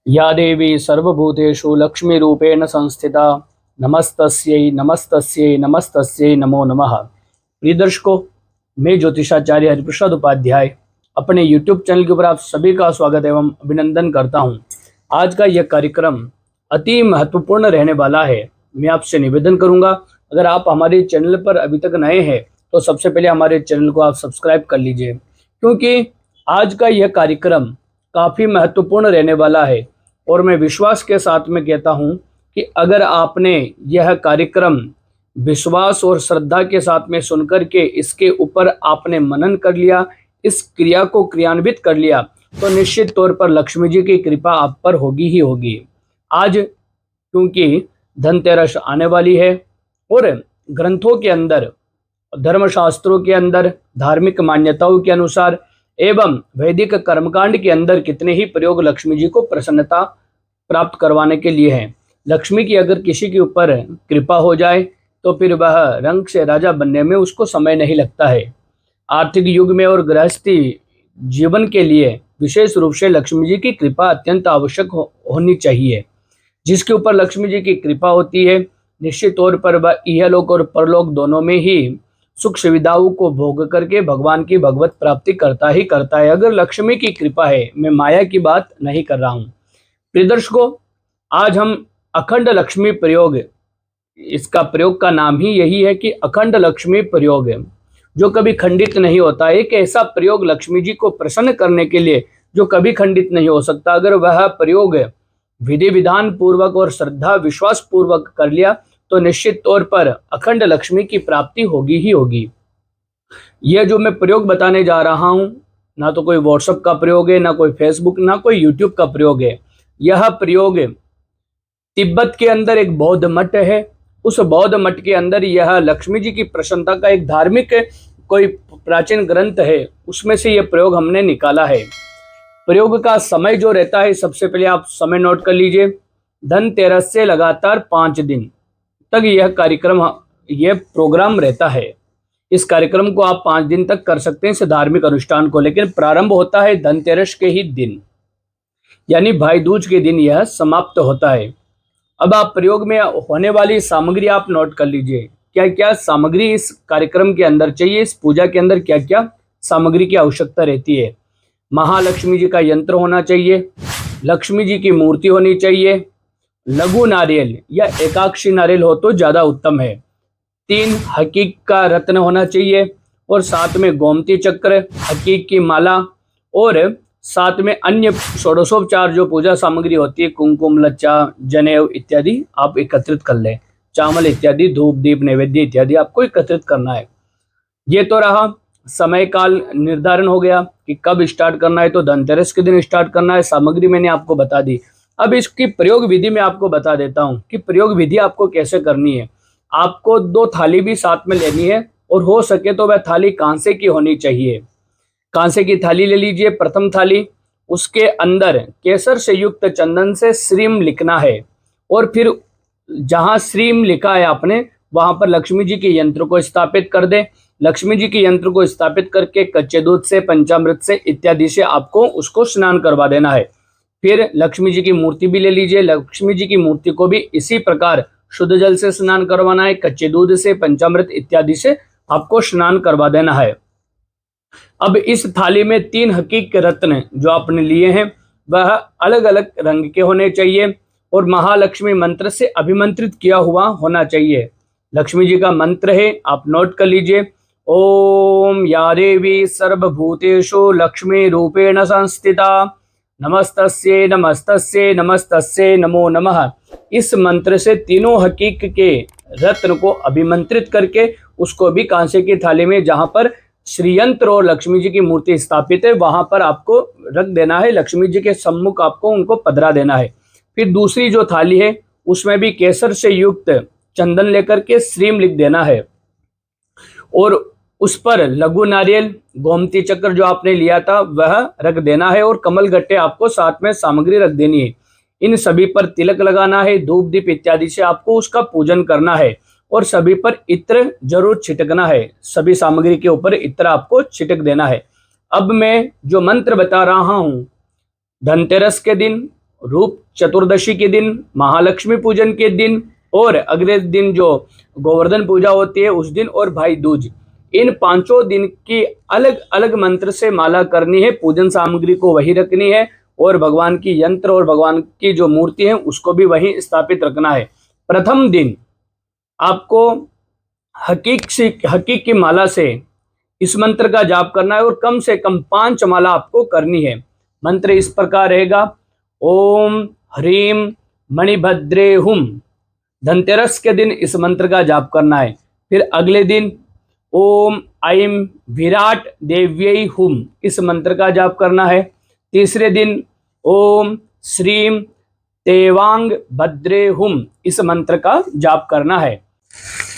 या देवी सर्वभूतेषु लक्ष्मीरूपेण संस्थिता नमस्तस्यै नमस्तस्यै नमस्तस्यै नमो नमः। प्रिय दर्शकों, मैं ज्योतिषाचार्य हरिप्रसाद उपाध्याय अपने YouTube चैनल के ऊपर आप सभी का स्वागत एवं अभिनंदन करता हूं। आज का यह कार्यक्रम अति महत्वपूर्ण रहने वाला है। मैं आपसे निवेदन करूंगा, अगर आप हमारे चैनल पर अभी तक नए हैं तो सबसे पहले हमारे चैनल को आप सब्सक्राइब कर लीजिए, क्योंकि आज का यह कार्यक्रम काफ़ी महत्वपूर्ण रहने वाला है। और मैं विश्वास के साथ में कहता हूं कि अगर आपने यह कार्यक्रम विश्वास और श्रद्धा के साथ में सुनकर के इसके ऊपर आपने मनन कर लिया, इस क्रिया को क्रियान्वित कर लिया, तो निश्चित तौर पर लक्ष्मी जी की कृपा आप पर होगी ही होगी। आज क्योंकि धनतेरस आने वाली है और ग्रंथों के अंदर, धर्मशास्त्रों के अंदर, धार्मिक मान्यताओं के अनुसार एवं वैदिक कर्मकांड के अंदर कितने ही प्रयोग लक्ष्मी जी को प्रसन्नता प्राप्त करवाने के लिए हैं। लक्ष्मी की अगर किसी के ऊपर कृपा हो जाए तो फिर वह रंग से राजा बनने में उसको समय नहीं लगता है। आर्थिक युग में और गृहस्थी जीवन के लिए विशेष रूप से लक्ष्मी जी की कृपा अत्यंत आवश्यक होनी चाहिए। जिसके ऊपर लक्ष्मी जी की कृपा होती है, निश्चित तौर पर वह इहलोक और परलोक दोनों में ही सुख सुविधाओं को भोग करके भगवान की भगवत प्राप्ति करता ही करता है, अगर लक्ष्मी की कृपा है। मैं माया की बात नहीं कर रहा हूँ। प्रिय दर्शकों, आज हम अखंड लक्ष्मी प्रयोग, इसका प्रयोग का नाम ही यही है कि अखंड लक्ष्मी प्रयोग है, जो कभी खंडित नहीं होता। एक ऐसा प्रयोग लक्ष्मी जी को प्रसन्न करने के लिए जो कभी खंडित नहीं हो सकता। अगर वह प्रयोग विधि विधान पूर्वक और श्रद्धा विश्वास पूर्वक कर लिया तो निश्चित तौर पर अखंड लक्ष्मी की प्राप्ति होगी ही होगी। यह जो मैं प्रयोग बताने जा रहा हूं, ना तो कोई व्हाट्सएप का प्रयोग है, ना कोई फेसबुक, ना कोई यूट्यूब का प्रयोग है। यह प्रयोग तिब्बत के अंदर एक बौद्ध मठ है, उस बौद्ध मठ के अंदर यह लक्ष्मी जी की प्रसन्नता का एक धार्मिक कोई प्राचीन ग्रंथ है, उसमें से यह प्रयोग हमने निकाला है। प्रयोग का समय जो रहता है, सबसे पहले आप समय नोट कर लीजिए। धनतेरस से लगातार 5 दिन तक यह कार्यक्रम, यह प्रोग्राम रहता है। इस कार्यक्रम को आप 5 दिन तक कर सकते हैं, इस धार्मिक अनुष्ठान को, लेकिन प्रारंभ होता है धनतेरस के ही दिन, यानी भाई दूज के दिन यह समाप्त होता है। अब आप प्रयोग में होने वाली सामग्री आप नोट कर लीजिए, क्या क्या सामग्री इस कार्यक्रम के अंदर चाहिए, इस पूजा के अंदर क्या क्या सामग्री की आवश्यकता रहती है। महालक्ष्मी जी का यंत्र होना चाहिए, लक्ष्मी जी की मूर्ति होनी चाहिए, लघु नारियल या एकाक्षी नारियल हो तो ज्यादा उत्तम है, 3 हकीक का रत्न होना चाहिए, और साथ में गोमती चक्र, हकीक की माला, और साथ में अन्य षोडशोपचार जो पूजा सामग्री होती है, कुमकुम, लच्चा, जनेऊ इत्यादि आप एकत्रित कर लें। चावल इत्यादि, धूप दीप नैवेद्य इत्यादि आपको एकत्रित करना है। ये तो रहा समय काल निर्धारण हो गया कि कब स्टार्ट करना है, तो धनतेरस के दिन स्टार्ट करना है। सामग्री मैंने आपको बता दी। अब इसकी प्रयोग विधि में आपको बता देता हूं कि प्रयोग विधि आपको कैसे करनी है। आपको 2 थाली भी साथ में लेनी है, और हो सके तो वह थाली कांसे की होनी चाहिए। कांसे की थाली ले लीजिए, प्रथम थाली। उसके अंदर केसर से युक्त चंदन से श्रीम लिखना है, और फिर जहां श्रीम लिखा है आपने, वहां पर लक्ष्मी जी के यंत्र को स्थापित कर दे। लक्ष्मी जी के यंत्र को स्थापित करके कच्चे दूध से, पंचामृत से इत्यादि से आपको उसको स्नान करवा देना है। फिर लक्ष्मी जी की मूर्ति भी ले लीजिए, लक्ष्मी जी की मूर्ति को भी इसी प्रकार शुद्ध जल से स्नान करवाना है, कच्चे दूध से, पंचामृत इत्यादि से आपको स्नान करवा देना है। अब इस थाली में 3 हकीक के रत्न जो आपने लिए हैं वह अलग अलग रंग के होने चाहिए, और महालक्ष्मी मंत्र से अभिमंत्रित किया हुआ होना चाहिए। लक्ष्मी जी का मंत्र है, आप नोट कर लीजिए, ओम या देवी सर्वभूतेषु लक्ष्मी रूपेण संस्थिता नमस्तस्ये नमस्तस्ये नमस्तस्ये नमो नमः। इस मंत्र से तीनों हकीक के रत्न को अभिमंत्रित करके उसको भी कांसे की थाली में, जहां पर श्रीयंत्र और लक्ष्मी जी की मूर्ति स्थापित है, वहां पर आपको रख देना है। लक्ष्मी जी के सम्मुख आपको उनको पधरा देना है। फिर दूसरी जो थाली है उसमें भी केसर से युक्त चंदन लेकर के श्रीम लिख देना है, और उस पर लघु नारियल, गोमती चक्र जो आपने लिया था वह रख देना है, और कमल गट्टे आपको साथ में सामग्री रख देनी है। इन सभी पर तिलक लगाना है, धूप दीप इत्यादि से आपको उसका पूजन करना है, और सभी पर इत्र जरूर छिटकना है। सभी सामग्री के ऊपर इत्र आपको छिटक देना है। अब मैं जो मंत्र बता रहा हूं, धनतेरस के दिन रूप चतुर्दशी के दिन, महालक्ष्मी पूजन के दिन और अगले दिन जो गोवर्धन पूजा होती है उस दिन और भाई दूज, इन पांचों दिन की अलग अलग मंत्र से माला करनी है। पूजन सामग्री को वही रखनी है और भगवान की यंत्र और भगवान की जो मूर्ति है उसको भी वही स्थापित रखना है। प्रथम दिन आपको हकीक की माला से इस मंत्र का जाप करना है और कम से कम 5 माला आपको करनी है। मंत्र इस प्रकार रहेगा, ओम ह्रीम मणिभद्रे हुम। धनतेरस के दिन इस मंत्र का जाप करना है। फिर अगले दिन ओम ऐं विराट देव्यै हुम, इस मंत्र का जाप करना है। तीसरे दिन ओम श्रीम तेवांग भद्रे हुम, इस मंत्र का जाप करना है।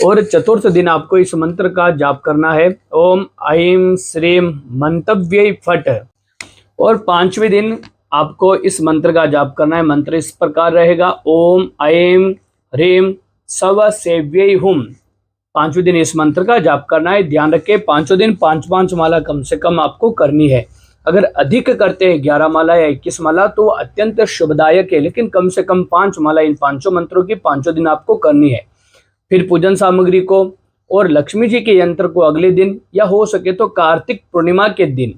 और चतुर्थ दिन आपको इस मंत्र का जाप करना है, ओम ऐं श्रीम मंतव्यै फट। और पांचवें दिन आपको इस मंत्र का जाप करना है। मंत्र इस प्रकार रहेगा, ओम ऐं ह्रीम सव सेव्यै हुम। पांचवें दिन इस मंत्र का जाप करना है। ध्यान रखें, पांचों दिन 5-5 माला कम से कम आपको करनी है। अगर अधिक करते हैं 11 माला या 21 माला तो अत्यंत शुभदायक है, लेकिन कम से कम 5 माला इन पांचों मंत्रों की पांचों दिन आपको करनी है। फिर पूजन सामग्री को और लक्ष्मी जी के यंत्र को अगले दिन या हो सके तो कार्तिक पूर्णिमा के दिन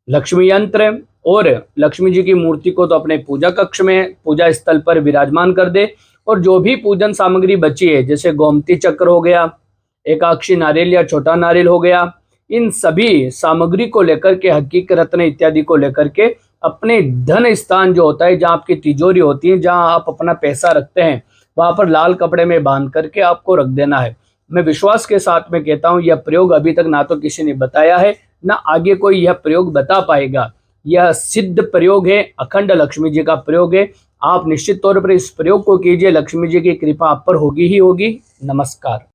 लक्ष्मी यंत्र और लक्ष्मी जी की मूर्ति को तो अपने पूजा कक्ष में पूजा स्थल पर विराजमान कर दे। और जो भी पूजन सामग्री बची है, जैसे गोमती चक्र हो गया, एकाक्षी नारियल या छोटा नारियल हो गया, इन सभी सामग्री को लेकर के, हकीक रत्न इत्यादि को लेकर के अपने धन स्थान जो होता है, जहाँ आपकी तिजोरी होती है, जहाँ आप अपना पैसा रखते हैं, वहां पर लाल कपड़े में बांध करके आपको रख देना है। मैं विश्वास के साथ में कहता हूँ, यह प्रयोग अभी तक ना तो किसी ने बताया है, ना आगे कोई यह प्रयोग बता पाएगा। यह सिद्ध प्रयोग है, अखंड लक्ष्मी जी का प्रयोग है। आप निश्चित तौर पर इस प्रयोग को कीजिए, लक्ष्मी जी की कृपा आप पर होगी ही होगी। नमस्कार।